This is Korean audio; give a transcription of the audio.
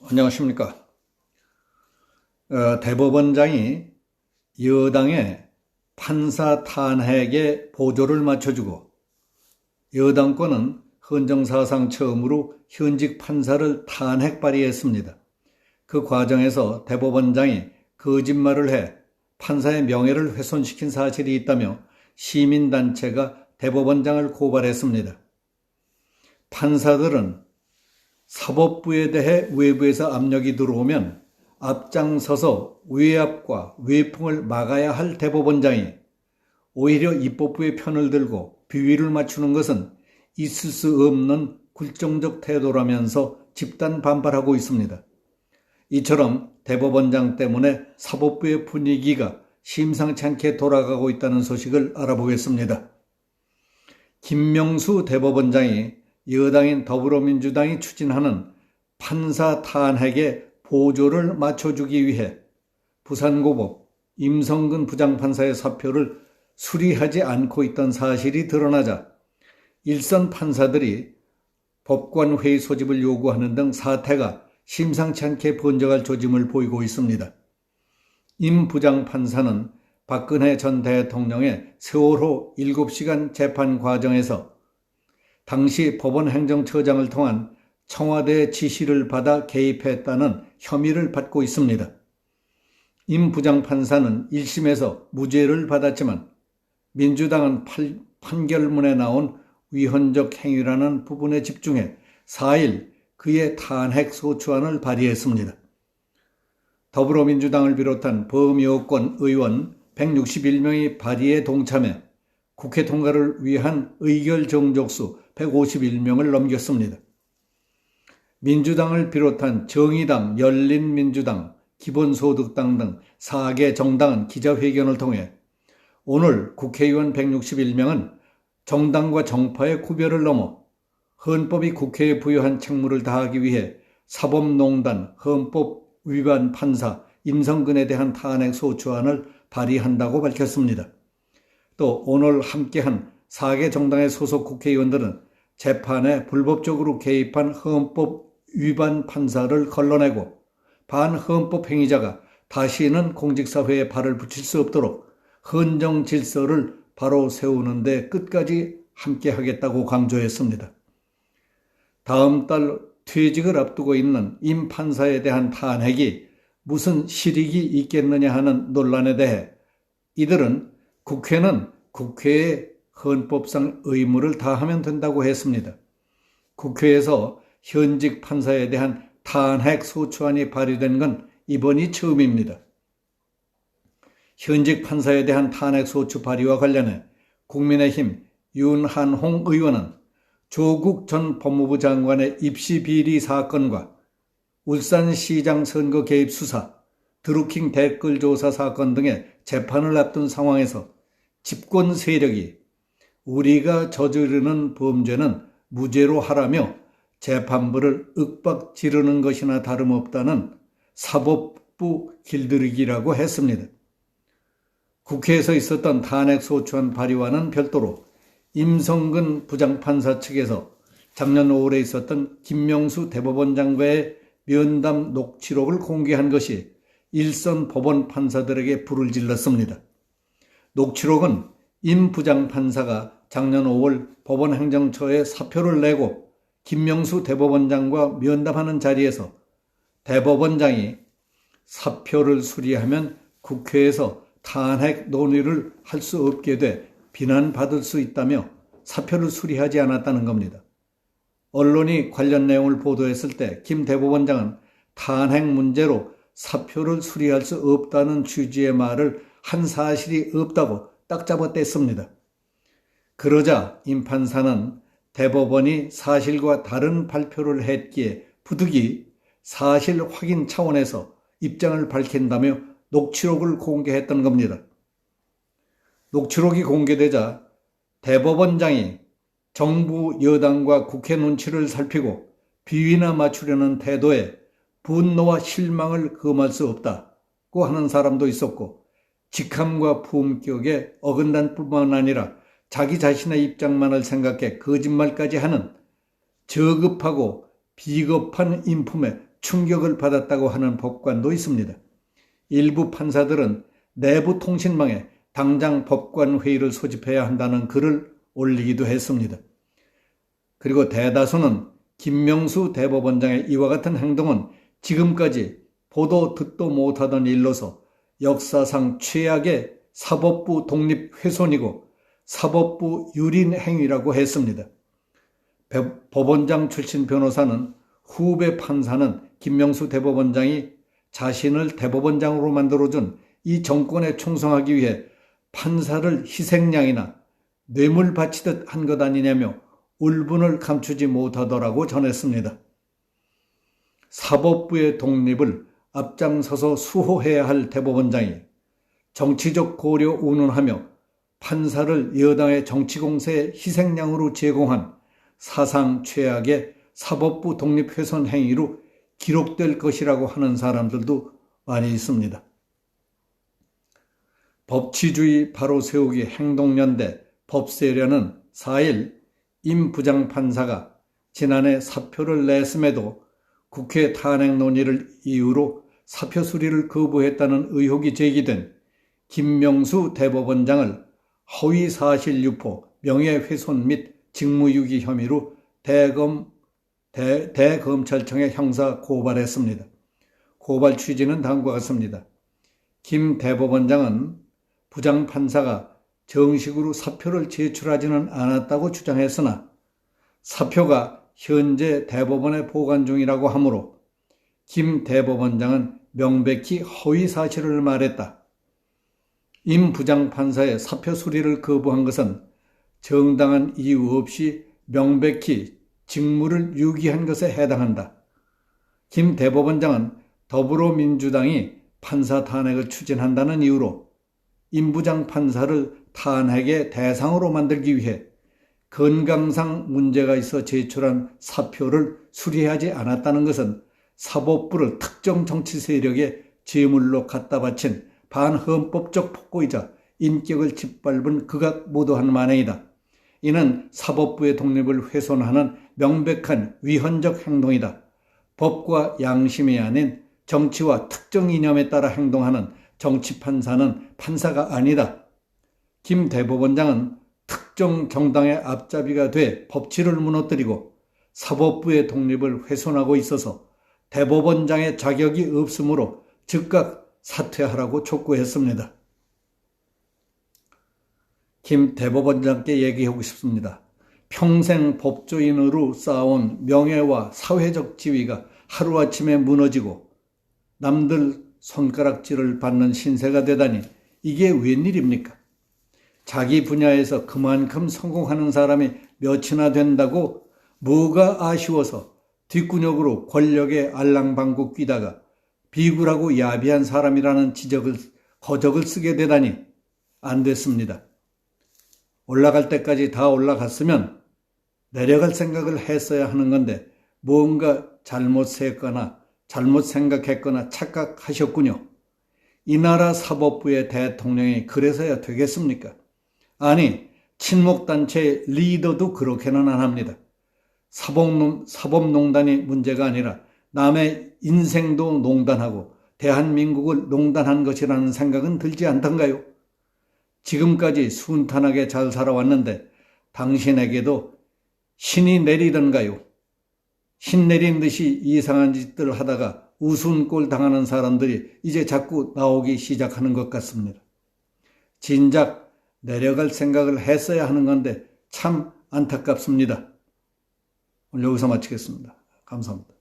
안녕하십니까. 대법원장이 여당의 판사 탄핵에 보조를 맞춰주고 여당권은 헌정사상 처음으로 현직 판사를 탄핵 발의했습니다. 그 과정에서 대법원장이 거짓말을 해 판사의 명예를 훼손시킨 사실이 있다며 시민단체가 대법원장을 고발했습니다. 판사들은 사법부에 대해 외부에서 압력이 들어오면 앞장서서 외압과 외풍을 막아야 할 대법원장이 오히려 입법부의 편을 들고 비위를 맞추는 것은 있을 수 없는 굴종적 태도라면서 집단 반발하고 있습니다. 이처럼 대법원장 때문에 사법부의 분위기가 심상치 않게 돌아가고 있다는 소식을 알아보겠습니다. 김명수 대법원장이 여당인 더불어민주당이 추진하는 판사 탄핵에 보조를 맞춰주기 위해 부산고법 임성근 부장판사의 사표를 수리하지 않고 있던 사실이 드러나자 일선 판사들이 법관회의 소집을 요구하는 등 사태가 심상치 않게 번져갈 조짐을 보이고 있습니다. 임 부장판사는 박근혜 전 대통령의 세월호 7시간 재판 과정에서 당시 법원행정처장을 통한 청와대 지시를 받아 개입했다는 혐의를 받고 있습니다. 임 부장판사는 1심에서 무죄를 받았지만 민주당은 판결문에 나온 위헌적 행위라는 부분에 집중해 4일 그의 탄핵 소추안을 발의했습니다. 더불어민주당을 비롯한 범여권 의원 161명이 발의에 동참해 국회 통과를 위한 의결 정족수 151명을 넘겼습니다. 민주당을 비롯한 정의당, 열린민주당, 기본소득당 등 4개 정당은 기자회견을 통해 오늘 국회의원 161명은 정당과 정파의 구별을 넘어 헌법이 국회에 부여한 책무를 다하기 위해 사법농단, 헌법 위반 판사 임성근에 대한 탄핵 소추안을 발의한다고 밝혔습니다. 또 오늘 함께한 4개 정당의 소속 국회의원들은 재판에 불법적으로 개입한 헌법 위반 판사를 걸러내고 반헌법 행위자가 다시는 공직사회에 발을 붙일 수 없도록 헌정 질서를 바로 세우는 데 끝까지 함께하겠다고 강조했습니다. 다음 달 퇴직을 앞두고 있는 임 판사에 대한 탄핵이 무슨 실익이 있겠느냐 하는 논란에 대해 이들은 국회는 국회의 헌법상 의무를 다하면 된다고 했습니다. 국회에서 현직 판사에 대한 탄핵 소추안이 발의된 건 이번이 처음입니다. 현직 판사에 대한 탄핵 소추 발의와 관련해 국민의힘 윤한홍 의원은 조국 전 법무부 장관의 입시 비리 사건과 울산시장 선거 개입 수사, 드루킹 댓글 조사 사건 등의 재판을 앞둔 상황에서 집권 세력이 우리가 저지르는 범죄는 무죄로 하라며 재판부를 윽박 지르는 것이나 다름없다는 사법부 길들이기라고 했습니다. 국회에서 있었던 탄핵 소추안 발의와는 별도로 임성근 부장판사 측에서 작년 5월에 있었던 김명수 대법원장과의 면담 녹취록을 공개한 것이 일선 법원 판사들에게 불을 질렀습니다. 녹취록은 임 부장판사가 작년 5월 법원행정처에 사표를 내고 김명수 대법원장과 면담하는 자리에서 대법원장이 사표를 수리하면 국회에서 탄핵 논의를 할 수 없게 돼 비난받을 수 있다며 사표를 수리하지 않았다는 겁니다. 언론이 관련 내용을 보도했을 때 김 대법원장은 탄핵 문제로 사표를 수리할 수 없다는 취지의 말을 한 사실이 없다고 딱 잡아 뗐습니다. 그러자 임 판사는 대법원이 사실과 다른 발표를 했기에 부득이 사실 확인 차원에서 입장을 밝힌다며 녹취록을 공개했던 겁니다. 녹취록이 공개되자 대법원장이 정부 여당과 국회 눈치를 살피고 비위나 맞추려는 태도에 분노와 실망을 금할 수 없다고 하는 사람도 있었고 직함과 품격에 어긋난 뿐만 아니라 자기 자신의 입장만을 생각해 거짓말까지 하는 저급하고 비겁한 인품에 충격을 받았다고 하는 법관도 있습니다. 일부 판사들은 내부 통신망에 당장 법관 회의를 소집해야 한다는 글을 올리기도 했습니다. 그리고 대다수는 김명수 대법원장의 이와 같은 행동은 지금까지 보도 듣도 못하던 일로서 역사상 최악의 사법부 독립 훼손이고 사법부 유린 행위라고 했습니다. 법원장 출신 변호사는 후배 판사는 김명수 대법원장이 자신을 대법원장으로 만들어준 이 정권에 충성하기 위해 판사를 희생양이나 뇌물 바치듯 한 것 아니냐며 울분을 감추지 못하더라고 전했습니다. 사법부의 독립을 앞장서서 수호해야 할 대법원장이 정치적 고려 운운하며 판사를 여당의 정치공세의 희생양으로 제공한 사상 최악의 사법부 독립훼손 행위로 기록될 것이라고 하는 사람들도 많이 있습니다. 법치주의 바로 세우기 행동연대 법세련은 4일 임 부장판사가 지난해 사표를 냈음에도 국회 탄핵 논의를 이유로 사표 수리를 거부했다는 의혹이 제기된 김명수 대법원장을 허위사실 유포, 명예훼손 및 직무유기 혐의로 대검찰청에 형사 고발했습니다. 고발 취지는 다음과 같습니다. 김 대법원장은 부장판사가 정식으로 사표를 제출하지는 않았다고 주장했으나 사표가 현재 대법원에 보관 중이라고 하므로 김 대법원장은 명백히 허위 사실을 말했다. 임 부장판사의 사표 수리를 거부한 것은 정당한 이유 없이 명백히 직무를 유기한 것에 해당한다. 김 대법원장은 더불어민주당이 판사 탄핵을 추진한다는 이유로 임 부장판사를 탄핵의 대상으로 만들기 위해 건강상 문제가 있어 제출한 사표를 수리하지 않았다는 것은 사법부를 특정 정치 세력의 제물로 갖다 바친 반헌법적 폭거이자 인격을 짓밟은 극악무도한 만행이다. 이는 사법부의 독립을 훼손하는 명백한 위헌적 행동이다. 법과 양심이 아닌 정치와 특정 이념에 따라 행동하는 정치판사는 판사가 아니다. 김 대법원장은 특정 정당의 앞잡이가 돼 법치를 무너뜨리고 사법부의 독립을 훼손하고 있어서 대법원장의 자격이 없으므로 즉각 사퇴하라고 촉구했습니다. 김 대법원장께 얘기하고 싶습니다. 평생 법조인으로 쌓아온 명예와 사회적 지위가 하루아침에 무너지고 남들 손가락질을 받는 신세가 되다니 이게 웬일입니까? 자기 분야에서 그만큼 성공하는 사람이 몇이나 된다고 뭐가 아쉬워서 뒷구녕으로 권력에 알랑방구 끼다가 비굴하고 야비한 사람이라는 거적을 쓰게 되다니 안 됐습니다. 올라갈 때까지 다 올라갔으면 내려갈 생각을 했어야 하는 건데 뭔가 잘못했거나 잘못 생각했거나 착각하셨군요. 이 나라 사법부의 대통령이 그래서야 되겠습니까? 아니, 친목단체 리더도 그렇게는 안 합니다. 사법농단이 문제가 아니라 남의 인생도 농단하고 대한민국을 농단한 것이라는 생각은 들지 않던가요? 지금까지 순탄하게 잘 살아왔는데 당신에게도 신이 내리던가요? 신 내린 듯이 이상한 짓들 하다가 우스운꼴 당하는 사람들이 이제 자꾸 나오기 시작하는 것 같습니다. 진작 내려갈 생각을 했어야 하는 건데 참 안타깝습니다. 오늘 여기서 마치겠습니다. 감사합니다.